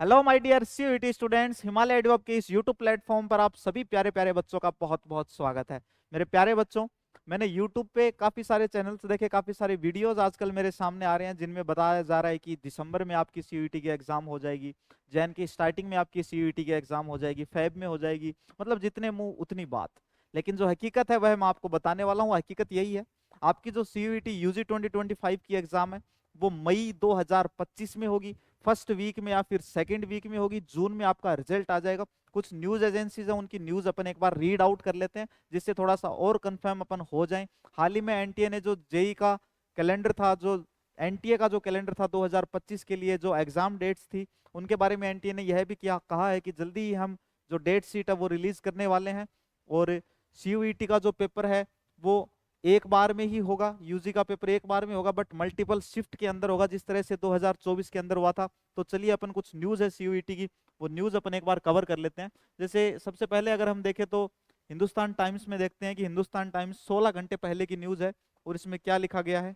Hello my dear CUET students, Himalaya adverb के इस YouTube platform पर आप सभी प्यारे प्यारे बच्चों का बहुत बहुत स्वागत है। मेरे प्यारे बच्चों, मैंने यूट्यूब पे काफी सारे चैनल्स देखे, काफी सारे वीडियोस आजकल मेरे सामने आ रहे हैं जिनमें बताया जा रहा है कि दिसंबर में आपकी सीयूईटी की एग्जाम हो जाएगी, जैन की स्टार्टिंग में आपकी सीयूईटी की एग्जाम हो जाएगी, फेब में हो जाएगी। मतलब जितने मुंह उतनी बात। लेकिन जो हकीकत है वह मैं आपको बताने वाला हूँ। हकीकत यही है, आपकी जो सीयूईटी यूजी 2025 की एग्जाम है वो मई 2025 में होगी। फर्स्ट वीक में या फिर सेकंड वीक में होगी। जून में आपका रिजल्ट आ जाएगा। कुछ न्यूज एजेंसीज है, उनकी न्यूज अपन एक बार रीड आउट कर लेते हैं जिससे थोड़ा सा और कंफर्म अपन हो जाए। हाल ही में एनटीए ने जो जेई का कैलेंडर था, जो एनटीए का जो कैलेंडर था 2025 के लिए, जो एग्जाम डेट्स थी, उनके बारे में एनटीए ने यह भी किया कहा है कि जल्दी ही हम जो डेट शीट है वो रिलीज करने वाले हैं। और सीयूईटी का जो पेपर है वो एक बार में ही होगा। यूजी का पेपर एक बार में होगा बट मल्टीपल शिफ्ट के अंदर होगा, जिस तरह से 2024 के अंदर हुआ था। तो चलिए अपन कुछ न्यूज है सीयूईटी की, वो न्यूज अपन एक बार कवर कर लेते हैं। जैसे सबसे पहले अगर हम देखें तो हिंदुस्तान टाइम्स में देखते हैं कि हिंदुस्तान टाइम्स 16 घंटे पहले की न्यूज है और इसमें क्या लिखा गया है।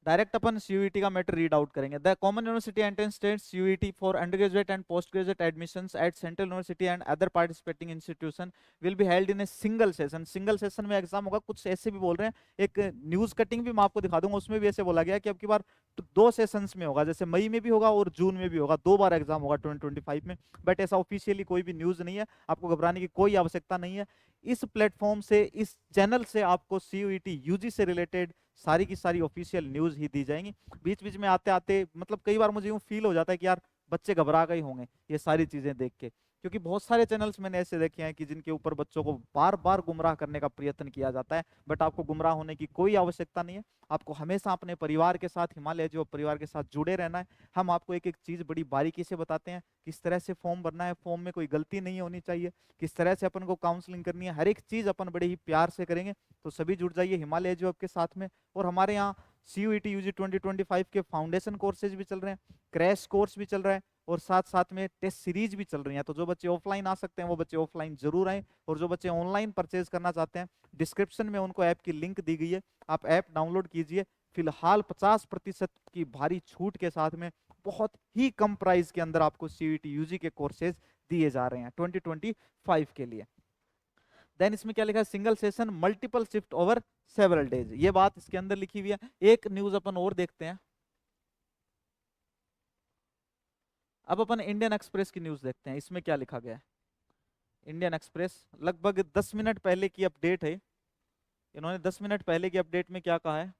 डायरेक्ट अपन सीयूईटी का मैटर रीड आउट करेंगे। The common university entrance test CUET for undergraduate and post graduate admissions at central university and other participating institution will be held in a single session. Single session में exam होगा। कुछ ऐसे भी बोल रहे हैं, एक न्यूज कटिंग भी मैं आपको दिखा दूंगा, उसमें भी ऐसे बोला गया कि अब की बार तो दो सेशंस में होगा, जैसे मई में भी होगा और जून में भी होगा। दो बार एग्जाम होगा 2025 में। बट ऐसा ऑफिशियली कोई भी न्यूज नहीं है, आपको घबराने की कोई आवश्यकता नहीं है। इस प्लेटफॉर्म से, इस चैनल से आपको सीयूईटी यूजी से रिलेटेड सारी की सारी ऑफिशियल न्यूज ही दी जाएंगी। बीच बीच में आते आते मतलब कई बार मुझे यूं फील हो जाता है कि यार बच्चे घबरा गए होंगे ये सारी चीजें देख के, क्योंकि बहुत सारे चैनल्स मैंने ऐसे देखे हैं कि जिनके ऊपर बच्चों को बार बार गुमराह करने का प्रयत्न किया जाता है। बट आपको गुमराह होने की कोई आवश्यकता नहीं है। आपको हमेशा अपने परिवार के साथ, हिमालय जो परिवार के साथ जुड़े रहना है। हम आपको एक एक चीज बड़ी बारीकी से बताते हैं, किस तरह से फॉर्म भरना है, फॉर्म में कोई गलती नहीं होनी चाहिए, किस तरह से अपन को काउंसलिंग करनी है, हर एक चीज अपन बड़े ही प्यार से करेंगे। तो सभी जुड़ जाइए हिमालय जो के साथ में। और हमारे यहाँ सीयूईटी यूजी 2025 के फाउंडेशन कोर्सेज भी चल रहे हैं, क्रैश कोर्स भी चल रहा है और साथ साथ में टेस्ट सीरीज भी चल रही है। तो जो बच्चे ऑफलाइन आ सकते हैं वो बच्चे ऑफलाइन जरूर आए, और जो बच्चे ऑनलाइन परचेज करना चाहते हैं डिस्क्रिप्शन में उनको ऐप की लिंक दी गई है, आप ऐप डाउनलोड कीजिए। फिलहाल 50% की भारी छूट के साथ में बहुत ही कम प्राइस के अंदर आपको सीयूईटी यूजी के कोर्सेज दिए जा रहे हैं 2025 के लिए। देन इसमें क्या लिखा है, single session multiple shift over several days, ये बात इसके अंदर लिखी हुई है। एक न्यूज अपन और देखते हैं। अब अपन इंडियन एक्सप्रेस की न्यूज देखते हैं, इसमें क्या लिखा गया है। इंडियन एक्सप्रेस लगभग 10 मिनट पहले की अपडेट है। इन्होंने 10 मिनट पहले की अपडेट में क्या कहा है,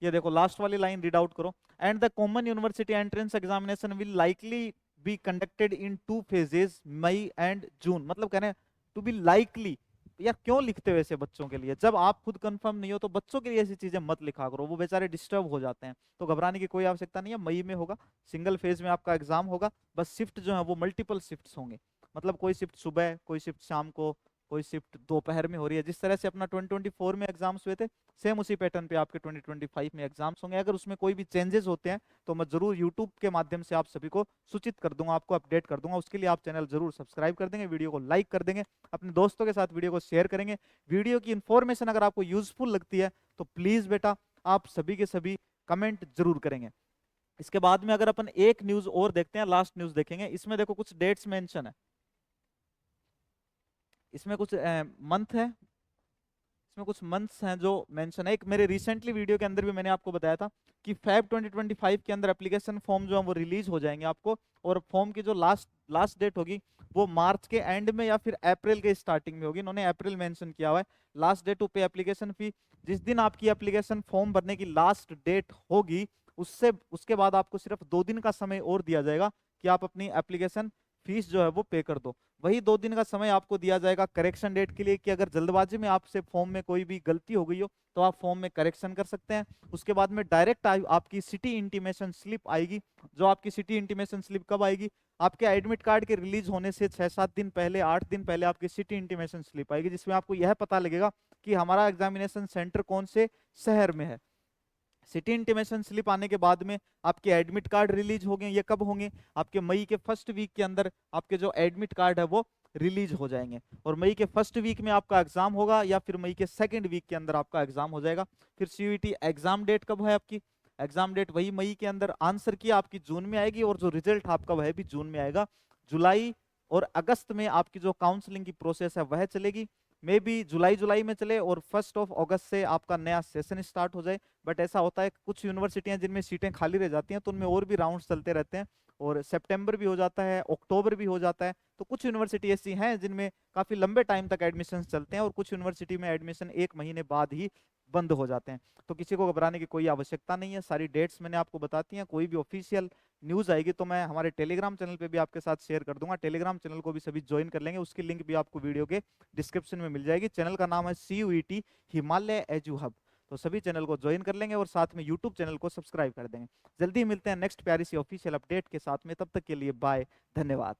ये देखो लास्ट वाली लाइन रीड आउट करो। And the common university entrance examination will likely be conducted in two phases, May and June. मतलब कह रहे हैं टू बी लाइकली। यार क्यों लिखते हो ऐसे बच्चों के लिए, जब आप खुद कंफर्म नहीं हो तो बच्चों के लिए ऐसी चीजें मत लिखा करो, वो बेचारे डिस्टर्ब हो जाते हैं। तो घबराने की कोई आवश्यकता नहीं है, मई में होगा, सिंगल फेज में आपका एग्जाम होगा। बस शिफ्ट जो है वो मल्टीपल शिफ्ट्स होंगे, मतलब कोई शिफ्ट सुबह, कोई शिफ्ट शाम को, कोई शिफ्ट दोपहर में हो रही है। जिस तरह से अपना 2024 में एग्जाम्स हुए थे, सेम उसी पैटर्न पे आपके 2025 में एग्जाम्स होंगे। अगर उसमें कोई भी चेंजेस होते हैं तो मैं जरूर यूट्यूब के माध्यम से आप सभी को सूचित कर दूंगा, आपको अपडेट कर दूंगा। उसके लिए आप चैनल जरूर सब्सक्राइब कर देंगे, वीडियो को लाइक कर देंगे, अपने दोस्तों के साथ वीडियो को शेयर करेंगे। वीडियो की इंफॉर्मेशन अगर आपको यूजफुल लगती है तो प्लीज बेटा आप सभी के सभी कमेंट जरूर करेंगे। इसके बाद में अगर अपन एक न्यूज और देखते हैं, लास्ट न्यूज देखेंगे, इसमें देखो कुछ डेट्स मेंशन है, इसमें कुछ मंथ है, इसमें कुछ मंथ्स हैं जो मेंशन है। एक मेरे रिसेंटली वीडियो के अंदर भी मैंने आपको बताया था कि फेब 2025 के अंदर एप्लीकेशन फॉर्म जो है वो रिलीज हो जाएंगे आपको, और फॉर्म की जो लास्ट लास्ट डेट होगी वो मार्च के एंड में या फिर अप्रैल के स्टार्टिंग में होगी। इन्होंने अप्रैल मेंशन किया हुआ है। लास्ट डेट टू पे एप्लीकेशन फी, जिस दिन आपकी एप्लीकेशन फॉर्म भरने की लास्ट डेट होगी उससे उसके बाद आपको सिर्फ 2 दिन का समय और दिया जाएगा कि आप अपनी एप्लीकेशन फीस जो है वो पे कर दो। वही 2 दिन का समय आपको दिया जाएगा करेक्शन डेट के लिए, कि अगर जल्दबाजी में आपसे फॉर्म में कोई भी गलती हो गई हो तो आप फॉर्म में करेक्शन कर सकते हैं। उसके बाद में डायरेक्ट आपकी सिटी इंटीमेशन स्लिप आएगी। जो आपकी सिटी इंटीमेशन स्लिप कब आएगी, आपके एडमिट कार्ड के रिलीज होने से 6-7 दिन पहले, 8 दिन पहले आपकी सिटी इंटीमेशन स्लिप आएगी, जिसमें आपको यह पता लगेगा कि हमारा एग्जामिनेशन सेंटर कौन से शहर में है। सिटी इंटीमेशन स्लिप आने के बाद में आपके एडमिट कार्ड रिलीज हो गए। ये कब होंगे, आपके मई के फर्स्ट वीक के अंदर आपके जो एडमिट कार्ड है वो रिलीज हो जाएंगे। और मई के फर्स्ट वीक में आपका एग्जाम होगा या फिर मई के सेकंड वीक के अंदर आपका एग्जाम हो जाएगा। फिर सीयूईटी एग्जाम डेट कब है आपकी? एग्जाम डेट वही मई के अंदर, आंसर की आपकी जून में आएगी, और जो रिजल्ट आपका वह भी जून में आएगा। जुलाई और अगस्त में आपकी जो काउंसलिंग की प्रोसेस है वह चलेगी। मे बी जुलाई में चले और 1 अगस्त से आपका नया सेशन स्टार्ट हो जाए। बट ऐसा होता है कुछ यूनिवर्सिटियां जिनमें सीटें खाली रह जाती हैं तो उनमें और भी राउंड चलते रहते हैं, और सितंबर भी हो जाता है, अक्टूबर भी हो जाता है। तो कुछ यूनिवर्सिटी ऐसी हैं जिनमें काफी लंबे टाइम तक एडमिशन चलते हैं, और कुछ यूनिवर्सिटी में एडमिशन 1 महीने बाद ही बंद हो जाते हैं। तो किसी को घबराने की कोई आवश्यकता नहीं है, सारी डेट्स मैंने आपको बताती हैं। कोई भी ऑफिशियल न्यूज आएगी तो मैं हमारे टेलीग्राम चैनल पे भी आपके साथ शेयर कर दूंगा। टेलीग्राम चैनल को भी सभी ज्वाइन कर लेंगे, उसकी लिंक भी आपको वीडियो के डिस्क्रिप्शन में मिल जाएगी। चैनल का नाम है CUET हिमालय एजू हब। तो सभी चैनल को ज्वाइन कर लेंगे और साथ में यूट्यूब चैनल को सब्सक्राइब कर देंगे। जल्दी ही मिलते हैं नेक्स्ट प्यारी सी ऑफिशियल अपडेट के साथ में, तब तक के लिए बाय, धन्यवाद।